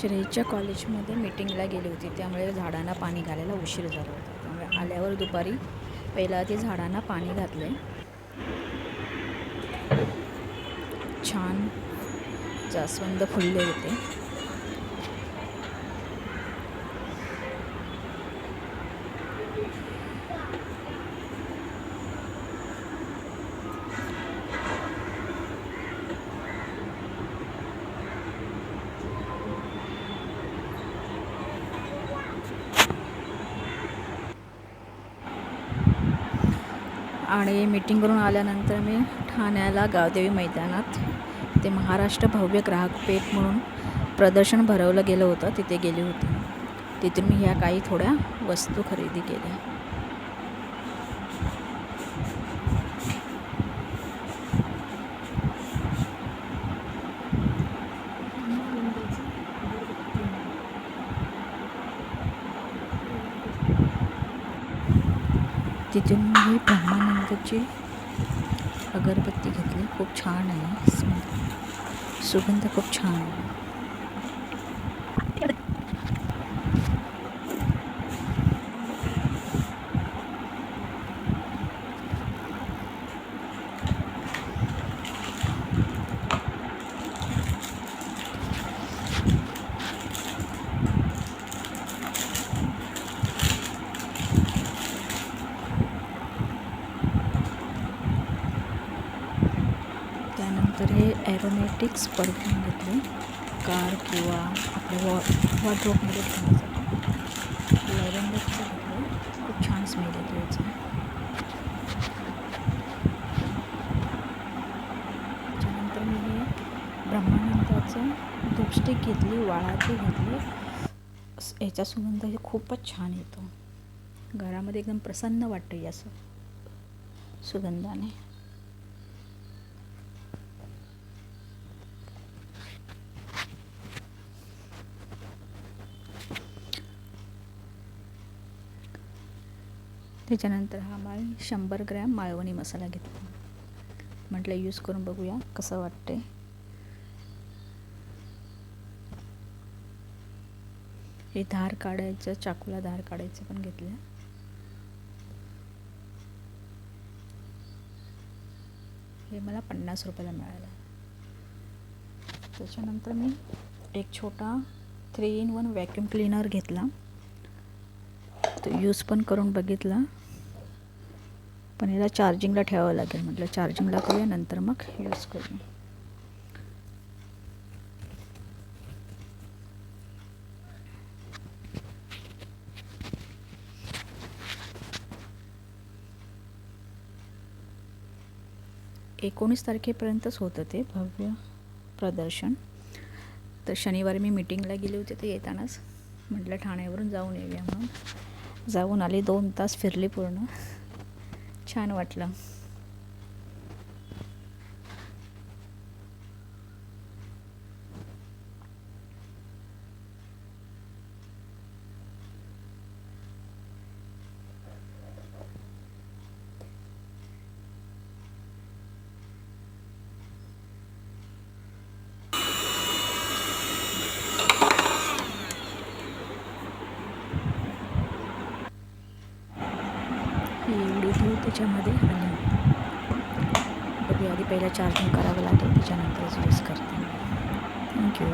श्रेयच्या कॉलेजमध्ये मीटिंगला गेली होती, त्यामुळे झाडांना पाणी घालायला उशीर झाला होता. त्यामुळे आल्यावर दुपारी पहिला ते झाडांना पाणी घातले. छान जास्वंद फुलले होते. आणि मीटिंग करून आल्यानंतर मी ठाण्याला गावदेवी मैदानात ते महाराष्ट्र भव्य ग्राहक पेठ म्हणून प्रदर्शन भरवलं गेलं होतं, तिथे गेली होती. तिथून मी ह्या काही थोड्या वस्तू खरेदी केल्या. तिथून मी ब्रह्मानंदाची अगरबत्ती घेतली. खूप छान आहे, सुगंध खूप छान आहे. त्यानंतर हे ॲरोमॅटिक्स परफ्यूम घेतले, कार किंवा आपल्या वॉर्डरोबमध्ये ठेवण्यासाठी. लॅव्हेंडरचं घेतलं, खूप छान स्मेल येतो याचा. त्यानंतर मी हे ब्रह्मानंदाचं धूपस्टिक घेतली, वाळाची घेतली. याचा सुगंध हे खूपच छान येतो. घरामध्ये एकदम प्रसन्न वाटतं या सुगंधाने. त्याच्यानंतर हा 100 ग्रॅम मालवणी मसाला घेतला. म्हटलं यूज करून बघूया कसं वाटते. हे धार काढायचं, चाकूला धार काढायचं पण घेतलं. हे मला 50 रुपयाला मिळालं. त्याच्यानंतर मी एक छोटा 3-in-1 व्हॅक्यूम क्लीनर घेतला. तो यूज पण करून बघितला, पण याला चार्जिंगला ठेवावं लागेल. म्हटलं चार्जिंगला करूया, नंतर मग यूज करू. एकोणीस तारखेपर्यंतच होतं ते भव्य प्रदर्शन. तर शनिवारी मी मीटिंगला गेले होते, तर येतानाच म्हटलं ठाण्यावरून जाऊन येऊया म्हणून जाऊन आले. 2 तास फिरले पूर्ण, छान वाटलं. एवढी धूळ त्याच्यामध्ये आली. बघूया, आधी पहिला चार्जिंग करावं लागेल, त्याच्यानंतरच यूज करते. थँक्यू.